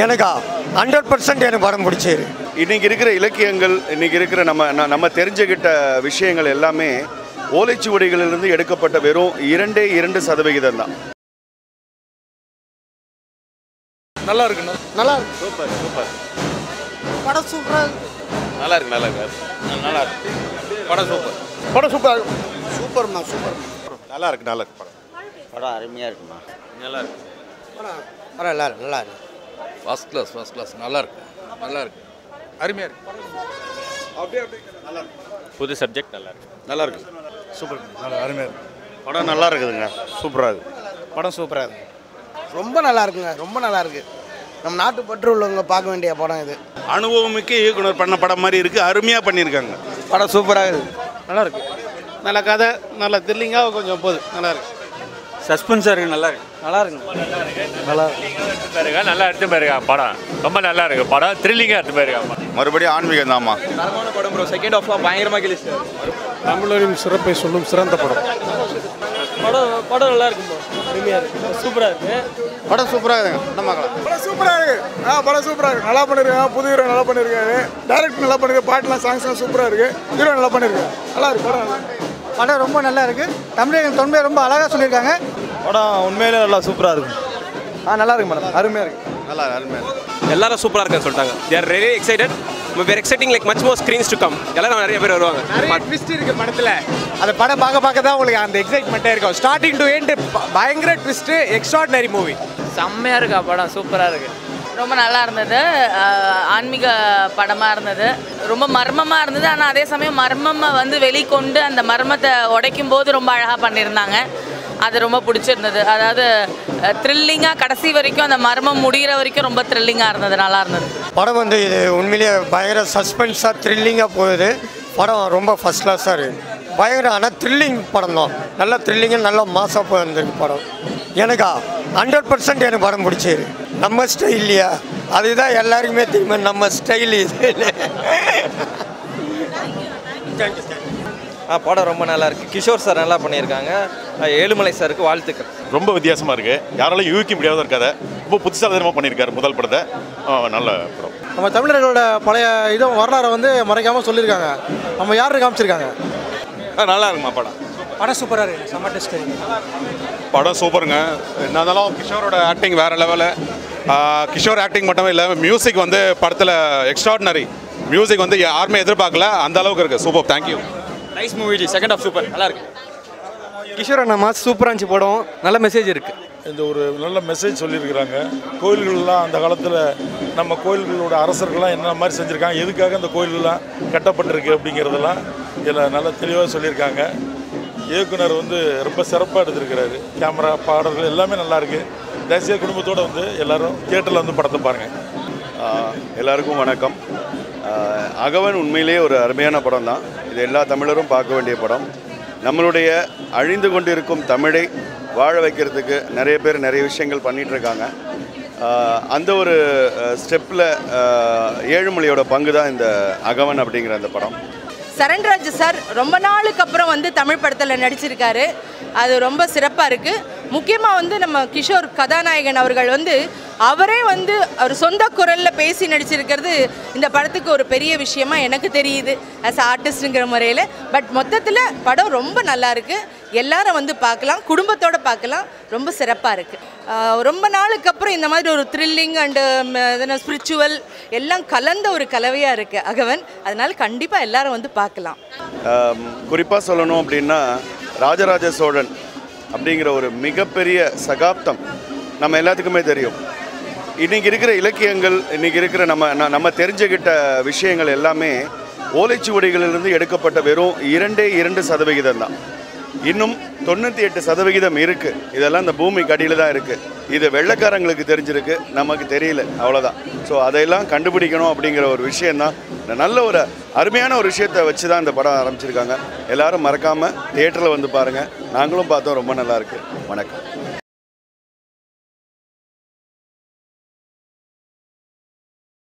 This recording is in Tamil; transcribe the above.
எனக்கா 100% எனக்கு படம் பிடிச்சிரு. இன்றைக்கி இருக்கிற இலக்கியங்கள், இன்றைக்கி இருக்கிற நம்ம தெரிஞ்சுக்கிட்ட விஷயங்கள் எல்லாமே ஓலைச்சுவடிகளிலிருந்து எடுக்கப்பட்ட வெறும் 2% தான். நல்லா இருக்குண்ணா. நல்லா இருக்கு. Super super. படம் சூப்பராக இருக்கு. நல்லா இருக்கு நல்லா இருக்கு நல்லா இருக்கு. படம் சூப்பர். படம் சூப்பராக சூப்பர்ண்ணா சூப்பர். நல்லா இருக்கு நல்லா இருக்கு. படம் அருமையாக இருக்குமா? நல்லா இருக்கு. படம் நல்லா இருக்கு நல்லா இருக்கு. ஃபர்ஸ்ட் கிளாஸ் நல்லா இருக்கு அருமையாக இருக்கு. அப்படியே நல்லா இருக்கு. புது சப்ஜெக்ட் நல்லா இருக்கு. நல்லா இருக்கு. சூப்பர் நல்லா அருமையாக இருக்கு. படம் நல்லா இருக்குதுங்க. சூப்பராக இருக்குது. படம் சூப்பராக இருக்கு. ரொம்ப நல்லா இருக்குங்க. ரொம்ப நல்லா இருக்கு. நம்ம நாட்டு பற்று உள்ளவங்க பார்க்க வேண்டிய படம் இது. அனுபவமிக்க இயக்குனர் பண்ண படம் மாதிரி இருக்குது. அருமையாக பண்ணியிருக்காங்க. படம் சூப்பராக இருக்கு. நல்லா இருக்கு. நல்ல கதை, நல்ல த்ரில்லிங்காக கொஞ்சம் போகுது. நல்லா இருக்கு. சஸ்பென்ஸாக இருக்கு. நல்லா இருக்கு. நல்லா இருக்குங்க. நல்லா இருக்கு. நல்லா எடுத்து போயிருக்கா படம். ரொம்ப நல்லா இருக்கு படம். த்ரில்லிங்காக எடுத்து போயிருக்கா படம். மறுபடியும் ஆன்மீகம் தாம்மா. தரமான படம் ப்ரோ. செகண்ட் ஹாஃப்லாம் பயங்கரமாக கிழிச்சு. தமிழரின் சிறப்பை சொல்லும் சிறந்த படம். படம் நல்லா இருக்கு. அருமையாக இருக்கு. சூப்பராக இருக்கு. படம் சூப்பராக இருக்குங்க. நம்ம படம் சூப்பராக இருக்கு. படம் சூப்பராக இருக்கு. நல்லா பண்ணிருக்காங்க. புது ஹீரோ நல்லா பண்ணிருக்காரு. டைரக்டர் நல்லா பண்ணிருக்கு. பாட்டுலாம் சாங்ஸ்லாம் சூப்பராக இருக்கு. ஹீரோ நல்லா பண்ணிருக்காரு. நல்லா இருக்கு படம் ரொம்ப நல்லா இருக்கு. தமிழர்கள் தொன்மையை ரொம்ப அழகாக சொல்லியிருக்காங்க. படம் உண்மையிலே நல்லா சூப்பராக இருக்கு. நல்லா இருக்கு மேடம். அருமையாக இருக்கு. நல்லா அருமையாக இருக்குது. எல்லாரும் சூப்பராக இருக்குன்னு சொல்லிட்டாங்க. they are really excited. we are expecting like much more screens to come. எல்லாரும் நிறைய பேர் வருவாங்க. நிறைய ட்விஸ்ட் இருக்கு படத்துல. அந்த படம் பார்க்க தான் உங்களுக்கு அந்த எக்ஸைட்மெண்ட்டே இருக்கும். ஸ்டார்டிங் டு எண்ட் பயங்கர ட்விஸ்ட். Extraordinary movie. செம்மையா இருக்கா படம். சூப்பரா இருக்கு. ரொம்ப நல்லா இருந்தது. ஆன்மீக படமாக இருந்தது. ரொம்ப மர்மமாக இருந்தது. ஆனால் அதே சமயம் மர்மமாக வந்து வெளிக்கொண்டு அந்த மர்மத்தை உடைக்கும் போது ரொம்ப அழகாக பண்ணியிருந்தாங்க. அது ரொம்ப பிடிச்சிருந்தது. அதாவது த்ரில்லிங்காக கடைசி வரைக்கும் அந்த மர்மம் முடிகிற வரைக்கும் ரொம்ப த்ரில்லிங்காக இருந்தது. நல்லா இருந்தது படம். வந்து இது உண்மையிலேயே பயங்கர சஸ்பென்ஸாக த்ரில்லிங்காக போகுது. படம் ரொம்ப ஃபஸ்ட் கிளாஸாக இருக்குது. பயங்கர ஆனால் த்ரில்லிங் படம் தான். நல்லா த்ரில்லிங்காக நல்லா மாசாக போயிருந்திருக்கு படம். எனக்கா 100% எனக்கு படம் பிடிச்சிரு. நம்ம ஸ்டைல் இல்லையா, அதுதான் எல்லாருக்குமே தெரியுமா நம்ம ஸ்டைல் இது. படம் ரொம்ப நல்லா இருக்குது. கிஷோர் சார் நல்லா பண்ணியிருக்காங்க. ஏழுமலை சாருக்கு வாழ்த்துக்கள். ரொம்ப வித்தியாசமாக இருக்குது. யாராலும் யூகிக்க முடியாத ஒரு கதை. ரொம்ப புத்திசாலித்தனமாக பண்ணியிருக்காரு முதல் படத்தை. நல்ல படம். நம்ம தமிழர்களோட பழைய இதுவும் வரலாறை வந்து மறைக்காமல் சொல்லியிருக்காங்க. நம்ம யாருக்கு காமிச்சிருக்காங்க. நல்லா இருக்குமா படம். படம் சூப்பராக இருக்குது. செம்ம டெஸ்ட். படம் சூப்பருங்க. என்ன இருந்தாலும் கிஷோரோட ஆக்டிங் வேறு லெவலு. கிஷோர் ஆக்டிங் மட்டுமே இல்லை, மியூசிக் வந்து படத்தில் எக்ஸ்ட்ராடினரி. மியூசிக் வந்து யாருமே எதிர்பார்க்கல, அந்த அளவுக்கு இருக்குது. Super. Thank you. Nice movie. Second half super. நல்லா இருக்கு. கிஷோர் அண்ணா மாஸ் சூப்பராக இருந்துச்சு படம். நல்ல மெசேஜ் இருக்குது. இந்த ஒரு நல்ல மெசேஜ் சொல்லியிருக்கிறாங்க. கோயில்கள்லாம் அந்த காலத்தில் நம்ம கோயில்களோட அரசர்கள்லாம் என்ன மாதிரி செஞ்சுருக்காங்க, எதுக்காக அந்த கோயில்கள்லாம் கட்டப்பட்டிருக்கு அப்படிங்கிறதெல்லாம் இதில் நல்லா தெளிவாக சொல்லியிருக்காங்க. இயக்குனர் வந்து ரொம்ப சிறப்பாக எடுத்திருக்கிறாரு. கேமரா, பாடல்கள் எல்லாமே நல்லாயிருக்கு. தேசிய குடும்பத்தோடு வந்து எல்லோரும் தியேட்டரில் வந்து படத்தை பாருங்கள். எல்லாருக்கும் வணக்கம். அகவன் உண்மையிலேயே ஒரு அருமையான படம் தான். இது எல்லா தமிழரும் பார்க்க வேண்டிய படம். நம்மளுடைய அழிந்து கொண்டிருக்கும் தமிழை வாழ வைக்கிறதுக்கு நிறைய பேர் நிறைய விஷயங்கள் பண்ணிகிட்ருக்காங்க. அந்த ஒரு ஸ்டெப்பில் ஏழுமலையோட பங்கு தான் இந்த அகவன் அப்படிங்கிற அந்த படம். சரண்ராஜ் சார் ரொம்ப நாளுக்கு அப்புறம் வந்து தமிழ் படத்தில் நடிச்சிருக்காரு. அது ரொம்ப சிறப்பாக இருக்குது. முக்கியமாக வந்து நம்ம கிஷோர் கதாநாயகன் அவர்கள் வந்து அவரே வந்து அவர் சொந்த குரலில் பேசி நடிச்சிருக்கிறது இந்த படத்துக்கு ஒரு பெரிய விஷயமா எனக்கு தெரியுது ஆஸ் ஆர்டிஸ்ட்டுங்கிற முறையில். பட் மொத்தத்தில் படம் ரொம்ப நல்லா இருக்குது. எல்லாரும் வந்து பார்க்கலாம், குடும்பத்தோடு பார்க்கலாம். ரொம்ப சிறப்பாக இருக்குது. ரொம்ப நாளுக்கு அப்புறம் இந்த மாதிரி ஒரு த்ரில்லிங் அண்டு ஸ்பிரிச்சுவல் எல்லாம் கலந்த ஒரு கலவையாக இருக்குது அகவன். அதனால் கண்டிப்பாக எல்லாரும் வந்து பார்க்கலாம். குறிப்பாக சொல்லணும் அப்படின்னா ராஜராஜ சோழன் அப்படிங்கிற ஒரு மிகப்பெரிய சகாப்தம் நம்ம எல்லாத்துக்குமே தெரியும். இன்றைக்கி இருக்கிற இலக்கியங்கள், இன்றைக்கி இருக்கிற நம்ம தெரிஞ்சுக்கிட்ட விஷயங்கள் எல்லாமே ஓலைச்சுவடிகளிலிருந்து எடுக்கப்பட்ட வெறும் 2% தான். இன்னும் 98% இருக்குது. இதெல்லாம் இந்த பூமிக்கு அடியில் தான் இருக்குது. இது வெள்ளைக்காரங்களுக்கு தெரிஞ்சிருக்கு, நமக்கு தெரியல, அவ்வளோதான். ஸோ அதையெல்லாம் கண்டுபிடிக்கணும் அப்படிங்கிற ஒரு விஷயந்தான். நல்ல ஒரு அருமையான ஒரு விஷயத்தை வச்சு தான் இந்த படம் ஆரம்பிச்சிருக்காங்க. எல்லோரும் மறக்காமல் தியேட்டரில் வந்து பாருங்கள். நாங்களும் பார்த்தோம். ரொம்ப நல்லாயிருக்கு. வணக்கம்.